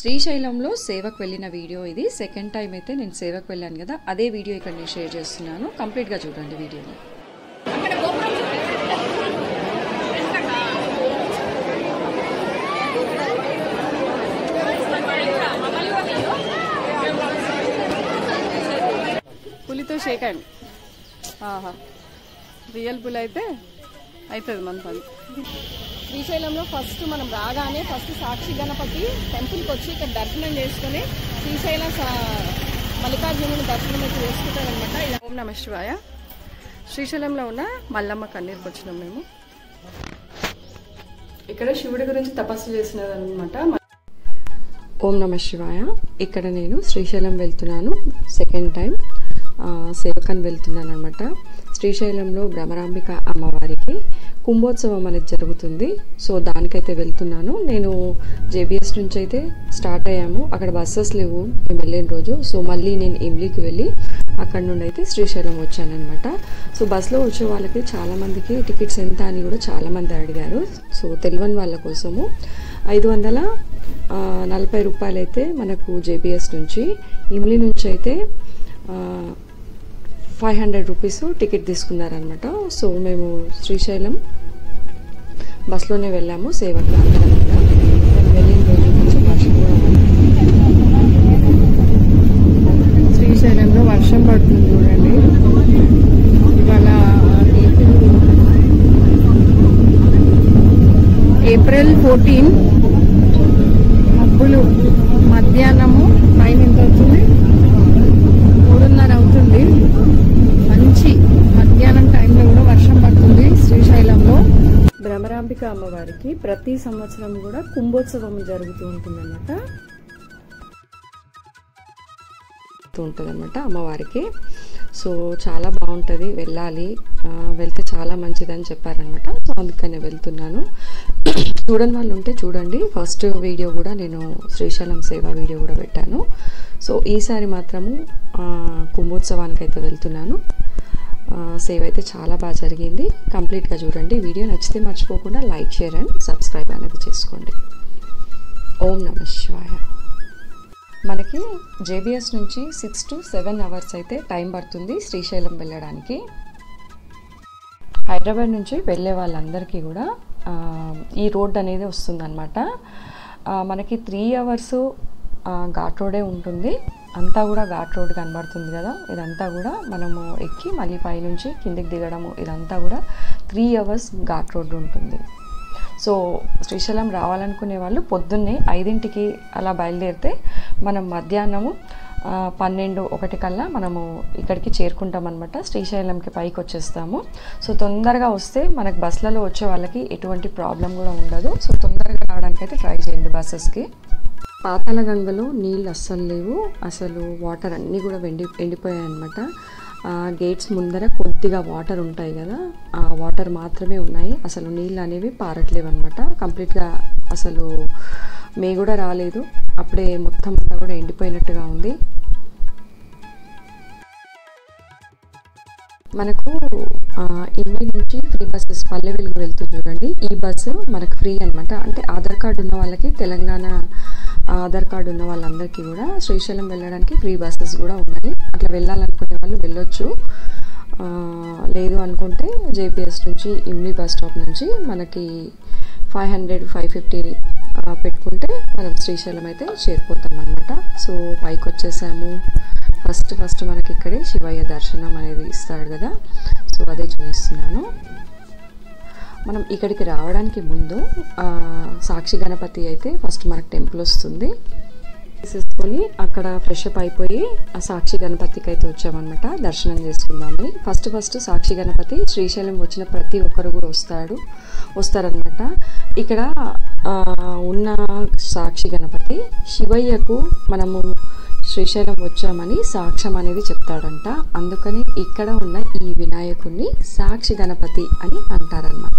శ్రీశైలంలో సేవకు వెళ్ళిన వీడియో ఇది. సెకండ్ టైం అయితే నేను సేవకు వెళ్ళాను కదా, అదే వీడియో ఇక్కడ నేను షేర్ చేస్తున్నాను. కంప్లీట్గా చూడండి వీడియోని. పులితో షేక్ హ్యాండ్. రియల్ పులి అయితే అవుతుంది మన పని. శ్రీశైలంలో ఫస్ట్ మనం రాగానే ఫస్ట్ సాక్షి గణపతి టెంపుల్కి వచ్చి ఇక్కడ దర్శనం చేసుకుని శ్రీశైలం మల్లికార్జునుని దర్శనం అయితే చేసుకుంటారనమాట. ఇలా ఓం నమః శివాయ. శ్రీశైలంలో ఉన్న మల్లమ్మ కన్నీరుకి వచ్చినాం మేము. ఇక్కడ శివుడి గురించి తపస్సు చేసినదనమాట. ఓం నమః శివాయ. ఇక్కడ నేను శ్రీశైలం వెళ్తున్నాను. సెకండ్ టైం సేవకని వెళ్తున్నాను అనమాట. శ్రీశైలంలో భ్రమరాంబిక అమ్మవారికి కుంభోత్సవం అనేది జరుగుతుంది. సో దానికైతే వెళ్తున్నాను. నేను జేబీఎస్ నుంచి అయితే స్టార్ట్ అయ్యాము. అక్కడ బస్సెస్ లేవు మేము వెళ్ళిన రోజు. సో మళ్ళీ నేను ఇమ్లీకి వెళ్ళి అక్కడ నుండి అయితే శ్రీశైలం వచ్చానమాట. సో బస్సులో వచ్చే వాళ్ళకి చాలామందికి టికెట్స్ ఎంత అని కూడా చాలామంది అడిగారు. సో తెలియని వాళ్ళ కోసము 540 రూపాయలు అయితే మనకు జేబీఎస్ నుంచి, ఇమ్లీ నుంచి అయితే 500 రూపీస్ టికెట్ తీసుకున్నారనమాట. సో మేము శ్రీశైలం బస్లోనే వెళ్ళాము సేవకి అందరం కూడా. మేము వెళ్ళిన రోజు కొంచెం వర్షం కూడా శ్రీశైలంలో వర్షం పడుతుంది చూడండి. ఇవాళ ఏప్రిల్ 14. మబ్బులు మధ్యాహ్నము టైం ఎంత అవుతుంది? 3:30 అవుతుంది. మంచి మధ్యాహ్నం టైంలో కూడా వర్షం పడుతుంది శ్రీశైలంలో. భ్రమరాంబిక అమ్మవారికి ప్రతి సంవత్సరం కూడా కుంభోత్సవం జరుగుతూ ఉంటుందన్నమాట. అమ్మవారికి. సో చాలా బాగుంటుంది, వెళ్ళాలి, వెళ్తే చాలా మంచిదని చెప్పారనమాట. సో అందుకనే వెళ్తున్నాను. చూడని వాళ్ళు ఉంటే చూడండి. ఫస్ట్ వీడియో కూడా నేను శ్రీశైలం సేవ వీడియో కూడా పెట్టాను. సో ఈసారి మాత్రము కుంభోత్సవానికి అయితే వెళ్తున్నాను. సేవ అయితే చాలా బాగా జరిగింది. కంప్లీట్గా చూడండి. వీడియో నచ్చితే మర్చిపోకుండా లైక్, షేర్ అండ్ సబ్స్క్రైబ్ అనేది చేసుకోండి. ఓం నమః శివాయ. మనకి జేబీఎస్ నుంచి 6 to 7 అవర్స్ అయితే టైం పడుతుంది శ్రీశైలం వెళ్ళడానికి. హైదరాబాద్ నుంచి వెళ్ళే వాళ్ళందరికీ కూడా ఈ రోడ్ అనేది వస్తుందన్నమాట. మనకి 3 అవర్స్ ఘాట్ రోడే ఉంటుంది. అంతా కూడా ఘాట్ రోడ్ కనబడుతుంది కదా, ఇదంతా కూడా మనము ఎక్కి మళ్ళీ పైనుంచి కిందికి దిగడము, ఇదంతా కూడా 3 అవర్స్ ఘాట్ రోడ్ ఉంటుంది. సో శ్రీశైలం రావాలనుకునే వాళ్ళు పొద్దున్నే 5ంటికి అలా బయలుదేరితే మనం మధ్యాహ్నము 12-1 కల్లా మనము ఇక్కడికి చేరుకుంటాం అనమాట. శ్రీశైలంకి పైకి వచ్చేస్తాము. సో తొందరగా వస్తే మనకు బస్సులలో వచ్చే వాళ్ళకి ఎటువంటి ప్రాబ్లం కూడా ఉండదు. సో తొందరగా రావడానికి అయితే ట్రై చేయండి బస్సెస్కి. పాతాళ గంగలో నీళ్ళు అస్సలు లేవు. అసలు వాటర్ అన్నీ కూడా ఎండిపోయాయి అనమాట. గేట్స్ ముందర కొద్దిగా వాటర్ ఉంటాయి కదా, ఆ వాటర్ మాత్రమే ఉన్నాయి. అసలు నీళ్ళు అనేవి పారట్లేవు అనమాట. కంప్లీట్గా అసలు మే కూడా రాలేదు, అప్పుడే మొత్తం అంతా కూడా ఎండిపోయినట్టుగా ఉంది. మనకు ఇండి నుంచి ఫ్రీ బస్సెస్ పల్లె వెలుగు వెళ్తుంది చూడండి. ఈ బస్సు మనకు ఫ్రీ అనమాట. అంటే ఆధార్ కార్డు ఉన్న వాళ్ళకి, తెలంగాణ ఆధార్ కార్డు ఉన్న వాళ్ళందరికీ కూడా శ్రీశైలం వెళ్ళడానికి ఫ్రీ బస్సెస్ కూడా ఉన్నాయి. అట్లా వెళ్ళాలనుకునే వాళ్ళు వెళ్ళొచ్చు. లేదు అనుకుంటే జేపీఎస్ నుంచి ఇమ్లీ బస్ స్టాప్ నుంచి మనకి 500-550 పెట్టుకుంటే మనం శ్రీశైలం అయితే చేరిపోతాం అనమాట. సో పైకి వచ్చేసాము. ఫస్ట్ మనకి ఇక్కడే శివయ్య దర్శనం అనేది ఇస్తాడు కదా, సో అదే చూపిస్తున్నాను. మనం ఇక్కడికి రావడానికి ముందు సాక్షి గణపతి అయితే ఫస్ట్ మనకు టెంపుల్ వస్తుంది. తీసుకొని అక్కడ ఫ్రెష్ అప్ అయిపోయి ఆ సాక్షి గణపతికి అయితే వచ్చామన్నమాట దర్శనం చేసుకుందామని. ఫస్ట్ సాక్షి గణపతి శ్రీశైలం వచ్చిన ప్రతి ఒక్కరు కూడా వస్తారనమాట. ఇక్కడ ఉన్న సాక్షి గణపతి శివయ్యకు మనము శ్రీశైలం వచ్చామని సాక్ష్యం అనేది చెప్తాడంట. అందుకని ఇక్కడ ఉన్న ఈ వినాయకుడిని సాక్షి గణపతి అని అంటారన్నమాట.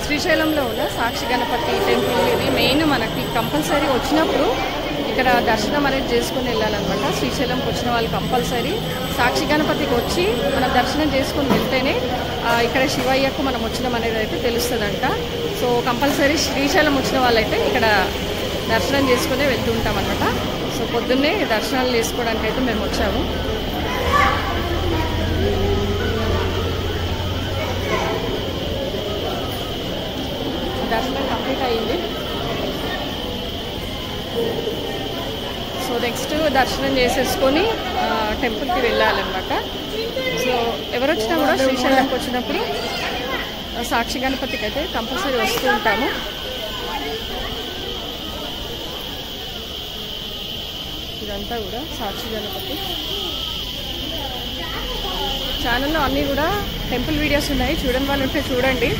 శ్రీశైలంలో ఉన్న సాక్షి గణపతి టెంపుల్ ఇది మెయిన్. మనకి కంపల్సరీ వచ్చినప్పుడు ఇక్కడ దర్శనం అనేది చేసుకుని వెళ్ళాలన్నమాట. శ్రీశైలంకి వచ్చిన వాళ్ళు కంపల్సరీ సాక్షి గణపతికి వచ్చి మనం దర్శనం చేసుకుని వెళ్తేనే ఇక్కడ శివయ్యకు మనం వచ్చినాం అనేది అయితే తెలుస్తుందంట. సో కంపల్సరీ శ్రీశైలం వచ్చిన వాళ్ళైతే ఇక్కడ దర్శనం చేసుకునే వెళ్తూ ఉంటాం అన్నమాట. సో పొద్దున్నే దర్శనాలు చేసుకోవడానికి అయితే మేము వచ్చాము. దర్శనం కంప్లీట్ అయ్యింది. సో నెక్స్ట్ దర్శనం చేసేసుకొని టెంపుల్కి వెళ్ళాలన్నమాట. సో ఎవరు వచ్చినా కూడా శ్రీశైలంకి వచ్చినప్పుడు సాక్షి గణపతికి అయితే కంపల్సరీ వస్తూ ఉంటాము. ఇదంతా కూడా సాక్షి గణపతి ఛానల్లో అన్నీ కూడా టెంపుల్ వీడియోస్ ఉన్నాయి, చూడని వాళ్ళు ఉంటే చూడండి.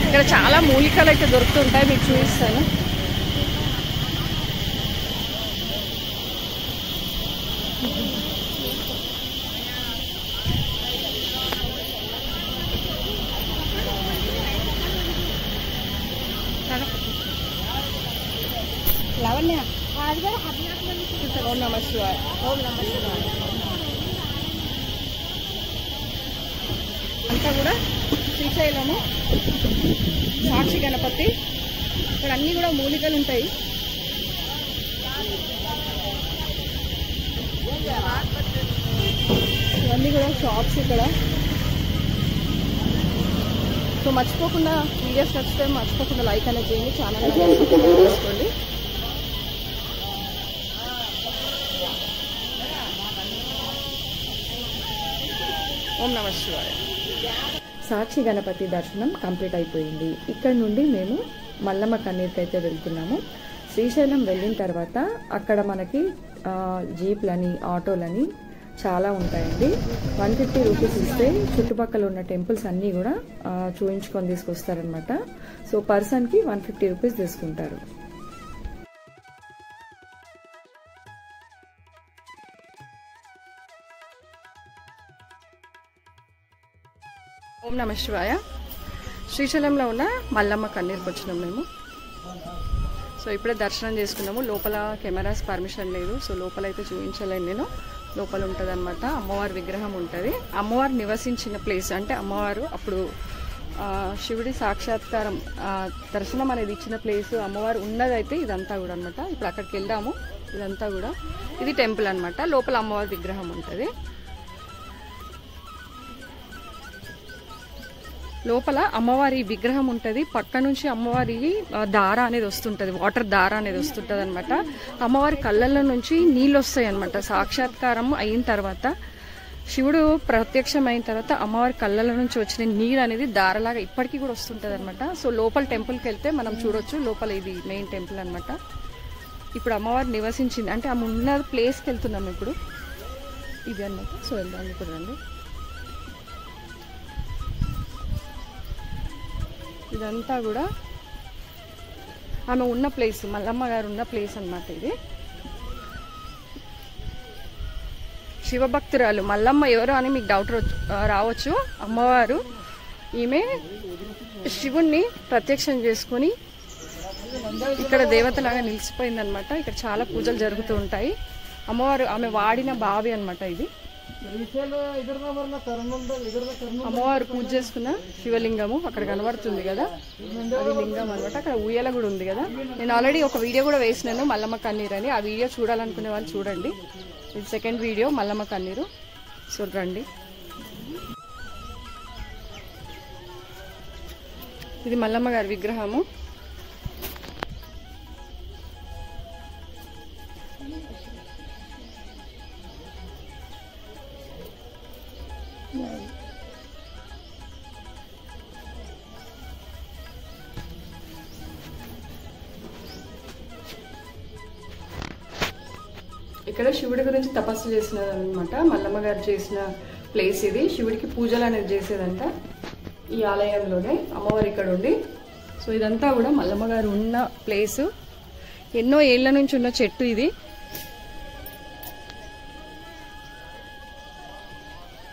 ఇక్కడ చాలా మూలికలు అయితే దొరుకుతుంటాయి, మీకు చూపిస్తాను. లావణ్య ఓం నమః శివాయ. ఓం నమః శివాయ. అంతా కూడా శ్రీశైలము సాక్షి గణపతి. ఇక్కడ అన్నీ కూడా మూలికలు ఉంటాయి. ఇవన్నీ కూడా షాప్స్ ఇక్కడ. సో మర్చిపోకుండా వీడియోస్ నచ్చితే మర్చిపోకుండా లైక్ అనేది చేయండి, ఛానల్ సబ్స్క్రైబ్ చేసుకోండి. ఓం నమః శివాయ. సాక్షి గణపతి దర్శనం కంప్లీట్ అయిపోయింది. ఇక్కడ నుండి మేము మల్లమ్మ కన్నీరుకి అయితే వెళ్తున్నాము. శ్రీశైలం వెళ్ళిన తర్వాత అక్కడ మనకి జీప్లని ఆటోలని చాలా ఉంటాయండి. 150 రూపీస్ ఇస్తే చుట్టుపక్కల ఉన్న టెంపుల్స్ అన్నీ కూడా చూయించుకొని తీసుకొస్తారనమాట. సో పర్సన్కి 150 రూపీస్ తీసుకుంటారు. ఓం నమః శివాయ. శ్రీశైలంలో ఉన్న మల్లమ్మ కన్నీరుకి వచ్చినాం మేము. సో ఇప్పుడే దర్శనం చేసుకున్నాము. లోపల కెమెరాస్ పర్మిషన్ లేదు, సో లోపల అయితే చూపించలేను నేను. లోపల ఉంటుంది అనమాట, అమ్మవారి విగ్రహం ఉంటుంది. అమ్మవారు నివసించిన ప్లేస్ అంటే అమ్మవారు అప్పుడు శివుడి సాక్షాత్కారం దర్శనం అనేది ఇచ్చిన ప్లేస్ అమ్మవారు ఉన్నదైతే ఇదంతా కూడా అనమాట. ఇప్పుడు అక్కడికి వెళ్దాము. ఇదంతా కూడా ఇది టెంపుల్ అనమాట. లోపల అమ్మవారి విగ్రహం ఉంటుంది. లోపల అమ్మవారి విగ్రహం ఉంటుంది. పక్క నుంచి అమ్మవారి దార అనేది వస్తుంటుంది, వాటర్ దార అనేది వస్తుంటుంది అనమాట. అమ్మవారి కళ్ళల్లో నుంచి నీళ్ళు వస్తాయి అనమాట. సాక్షాత్కారం అయిన తర్వాత శివుడు ప్రత్యక్షం అయిన తర్వాత అమ్మవారి కళ్ళల నుంచి వచ్చిన నీరు అనేది దారలాగా ఇప్పటికీ కూడా వస్తుంటుంది అనమాట. సో లోపల టెంపుల్కి వెళ్తే మనం చూడొచ్చు. లోపల ఇది మెయిన్ టెంపుల్ అనమాట. ఇప్పుడు అమ్మవారు నివసించింది అంటే ఆమె ఉన్న ప్లేస్కి వెళ్తున్నాం ఇప్పుడు. ఇది అనమాట. సో వెళ్దాం ఇప్పుడు రండి. ఇదంతా కూడా ఆమె ఉన్న ప్లేస్, మల్లమ్మ గారు ఉన్న ప్లేస్ అన్నమాట. ఇది శివభక్తురాలు మల్లమ్మ ఎవరు అని మీకు డౌట్ రావచ్చు. అమ్మవారు ఈమె శివుణ్ణి ప్రత్యక్షం చేసుకుని ఇక్కడ దేవతలాగా నిలిచిపోయిందనమాట. ఇక్కడ చాలా పూజలు జరుగుతూ ఉంటాయి. అమ్మవారు ఆమె వాడిన బావి అనమాట ఇది. అమ్మవారు పూజ చేసుకున్న శివలింగము అక్కడ కనబడుతుంది కదా, అది లింగం అనమాట. అక్కడ ఉయ్యాల కూడా ఉంది కదా. నేను ఆల్రెడీ ఒక వీడియో కూడా వేసినాను మల్లమ్మ కన్నీరు అని. ఆ వీడియో చూడాలనుకునే వాళ్ళు చూడండి. ఇది సెకండ్ వీడియో మల్లమ్మ కన్నీరు. చూడండి. ఇది మల్లమ్మ గారి విగ్రహము. ఇక్కడ శివుడి గురించి తపస్సు చేసినదనమాట. మల్లమ్మ గారు చేసిన ప్లేస్ ఇది. శివుడికి పూజలు అనేది చేసేదంట ఈ ఆలయంలోనే. అమ్మవారు ఇక్కడ ఉండి. సో ఇదంతా కూడా మల్లమ్మ గారు ఉన్న ప్లేసు. ఎన్నో ఏళ్ల నుంచి ఉన్న చెట్టు ఇది.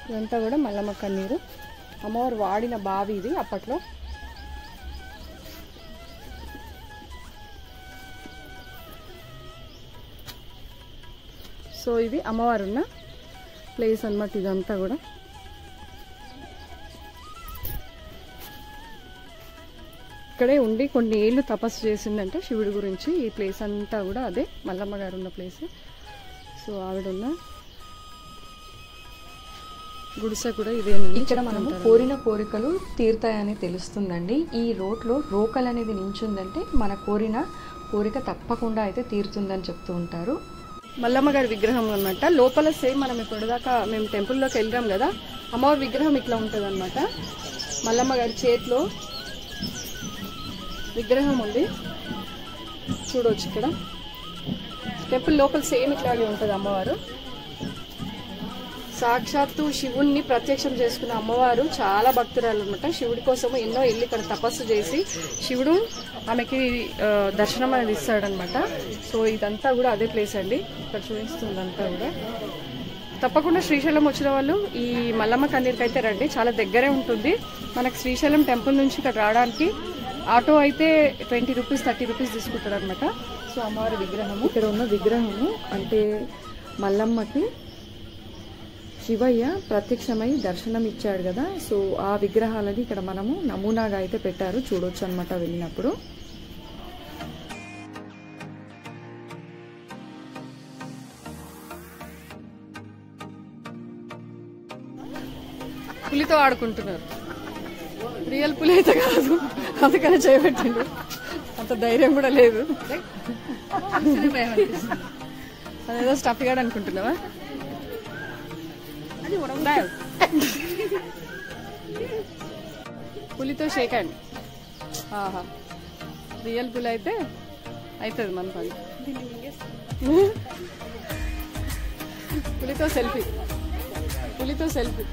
ఇదంతా కూడా మల్లమ్మ కన్నీరు. అమ్మవారు వాడిన బావి ఇది అప్పట్లో. సో ఇది అమ్మవారు ఉన్న ప్లేస్ అన్నమాట. ఇదంతా కూడా ఇక్కడే ఉండి కొన్ని ఏళ్ళు తపస్సు చేసిందంటే శివుడి గురించి. ఈ ప్లేస్ అంతా కూడా అదే మల్లమ్మ గారు ఉన్న ప్లేస్. సో ఆవిడున్న గుడిసె కూడా ఇదే. ఇక్కడ మనము కోరిన కోరికలు తీరుతాయని తెలుస్తుందండి. ఈ రోడ్లో రోకల్ అనేది నించుందంటే మన కోరిన కోరిక తప్పకుండా అయితే తీరుతుందని చెప్తూ ఉంటారు. మల్లమ్మ గారి విగ్రహం అన్నమాట. లోపల సేమ్ మనం ఇప్పటిదాకా మేము టెంపుల్లోకి వెళ్ళాం కదా, అమ్మవారి విగ్రహం ఇట్లా ఉంటుంది అన్నమాట. మల్లమ్మ గారి చేతిలో విగ్రహం ఉంది, చూడవచ్చు. ఇక్కడ టెంపుల్ లోపల సేమ్ ఇట్లాగే ఉంటుంది అమ్మవారు. సాక్షాత్తు శివుణ్ణి ప్రత్యక్షం చేసుకున్న అమ్మవారు చాలా భక్తురాలు అనమాట. శివుడి కోసము ఎన్నో ఇల్లు ఇక్కడ తపస్సు చేసి శివుడు ఆమెకి దర్శనం అనేది ఇస్తాడనమాట. సో ఇదంతా కూడా అదే ప్లేస్ అండి, ఇక్కడ చూపిస్తుందంతా కూడా. తప్పకుండా శ్రీశైలం వచ్చిన వాళ్ళు ఈ మల్లమ్మ కన్నీరుకి అయితే రండి, చాలా దగ్గరే ఉంటుంది మనకు. శ్రీశైలం టెంపుల్ నుంచి ఇక్కడ రావడానికి ఆటో అయితే 20 రూపీస్ 30 రూపీస్ తీసుకుంటారు అనమాట. సో అమ్మవారి విగ్రహము, ఇక్కడ ఉన్న విగ్రహము అంటే మల్లమ్మకి శివయ్య ప్రత్యక్షమై దర్శనం ఇచ్చాడు కదా. సో ఆ విగ్రహాలని ఇక్కడ మనము నమూనాగా అయితే పెట్టారు, చూడొచ్చు అనమాట వెళ్ళినప్పుడు. పులితో ఆడుకుంటున్నారు. రియల్ పులి అయితే కాదు, అందుకనే చేయబెట్టిండు. అంత ధైర్యం కూడా లేదు. అదేదో స్టఫ్ గాడు అనుకుంటున్నావా? పులితో షేక్ హ్యాండ్. ఆహా, రియల్ పులి అయితే అవుతుంది మన పని. పులితో సెల్ఫీ, పులితో సెల్ఫీ.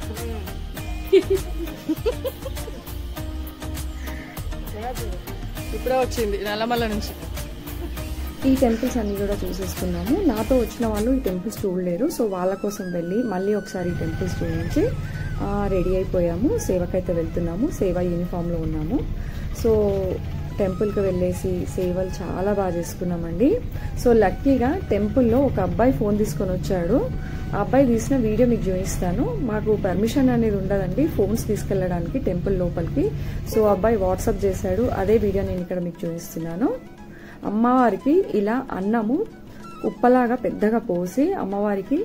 ఇప్పుడే వచ్చింది నల్లమల్ల నుంచి. ఈ టెంపుల్స్ అన్ని కూడా చూసేసుకున్నాము. నాతో వచ్చిన వాళ్ళు ఈ టెంపుల్స్ చూడలేరు, సో వాళ్ళ కోసం వెళ్ళి మళ్ళీ ఒకసారి ఈ టెంపుల్స్ చూపించి రెడీ అయిపోయాము. సేవకైతే వెళ్తున్నాము, సేవ యూనిఫామ్లో ఉన్నాము. సో టెంపుల్కి వెళ్ళేసి సేవలు చాలా బాగా చేసుకున్నామండి. సో లక్కీగా టెంపుల్లో ఒక అబ్బాయి ఫోన్ తీసుకొని వచ్చాడు. ఆ అబ్బాయి తీసిన వీడియో మీకు చూపిస్తాను. మాకు పర్మిషన్ అనేది ఉండదండి ఫోన్స్ తీసుకెళ్ళడానికి టెంపుల్ లోపలికి. సో అబ్బాయి వాట్సాప్ చేశాడు, అదే వీడియో నేను ఇక్కడ మీకు చూపిస్తున్నాను. అమ్మవారికి ఇలా అన్నము ఉప్పలాగా పెద్దగా పోసి అమ్మవారికి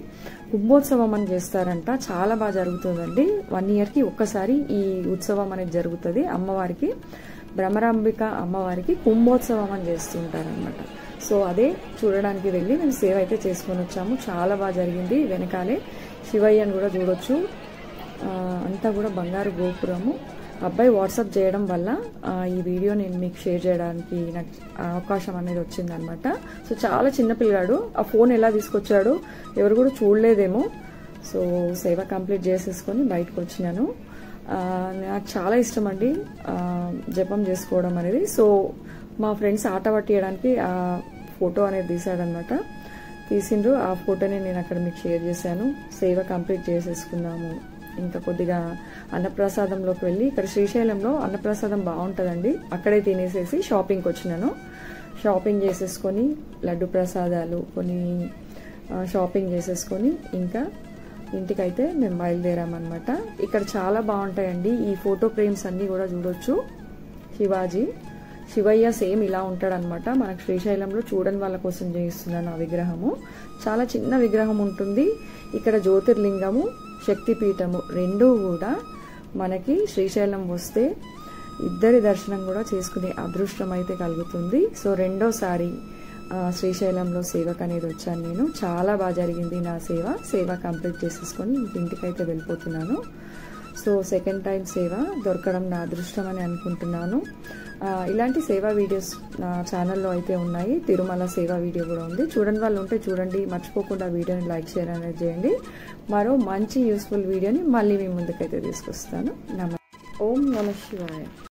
కుంభోత్సవం అని చేస్తారంట. చాలా బాగా జరుగుతుందండి. 1 ఇయర్కి ఒక్కసారి ఈ ఉత్సవం అనేది జరుగుతుంది. అమ్మవారికి భ్రమరాంబిక అమ్మవారికి కుంభోత్సవం అని చేస్తుంటారనమాట. సో అదే చూడడానికి వెళ్ళి మేము సేవ అయితే చేసుకొని వచ్చాము. చాలా బాగా జరిగింది. వెనకాలే శివయ్యను కూడా చూడొచ్చు. అంతా కూడా బంగారు గోపురము. అబ్బాయి వాట్సాప్ చేయడం వల్ల ఈ వీడియో నేను మీకు షేర్ చేయడానికి నాకు అవకాశం అనేది వచ్చిందనమాట. సో చాలా చిన్న పిల్లాడు, ఆ ఫోన్ ఎలా తీసుకొచ్చాడో ఎవరు కూడా చూడలేదేమో. సో సేవ కంప్లీట్ చేసేసుకొని బయటకు వచ్చినాను. నాకు చాలా ఇష్టం అండి జపం చేసుకోవడం అనేది. సో మా ఫ్రెండ్స్ ఆట పట్టియడానికి ఆ ఫోటో అనేది తీసాడనమాట, తీసిండ్రు. ఆ ఫోటోని నేను అక్కడ మీకు షేర్ చేశాను. సేవ కంప్లీట్ చేసేసుకున్నాము. ఇంకా కొద్దిగా అన్నప్రసాదంలోకి వెళ్ళి, ఇక్కడ శ్రీశైలంలో అన్నప్రసాదం బాగుంటుందండి, అక్కడే తినేసేసి షాపింగ్కి వచ్చినాను. షాపింగ్ చేసేసుకొని లడ్డు ప్రసాదాలు కొన్ని షాపింగ్ చేసేసుకొని ఇంకా ఇంటికైతే మేము బయలుదేరామన్నమాట. ఇక్కడ చాలా బాగుంటాయండి ఈ ఫోటో ఫ్రేమ్స్ అన్నీ కూడా చూడొచ్చు. శివయ్య సేమ్ ఇలా ఉంటాడనమాట. మనకు శ్రీశైలంలో చూడని వాళ్ళ కోసం చేయిస్తున్నాను ఆ విగ్రహము. చాలా చిన్న విగ్రహం ఉంటుంది. ఇక్కడ జ్యోతిర్లింగము శక్తిపీఠము రెండూ కూడా మనకి శ్రీశైలం వస్తే ఇద్దరి దర్శనం కూడా చేసుకునే అదృష్టం అయితే కలుగుతుంది. సో రెండోసారి శ్రీశైలంలో సేవకు అనేది వచ్చాను నేను. చాలా బాగా జరిగింది నా సేవ కంప్లీట్ చేసేసుకొని ఇంటికైతే వెళ్ళిపోతున్నాను. సో సెకండ్ టైం సేవ దొరకడం నా అదృష్టం అని అనుకుంటున్నాను. ఇలాంటి సేవా వీడియోస్ నా ఛానల్లో అయితే ఉన్నాయి. తిరుమల సేవా వీడియో కూడా ఉంది. చూడని వాళ్ళు ఉంటే చూడండి. మర్చిపోకుండా వీడియోని లైక్ షేర్ అనేది చేయండి. మరో మంచి యూస్ఫుల్ వీడియోని మళ్ళీ మీ ముందుకైతే తీసుకొస్తాను. ఓం నమః శివాయ.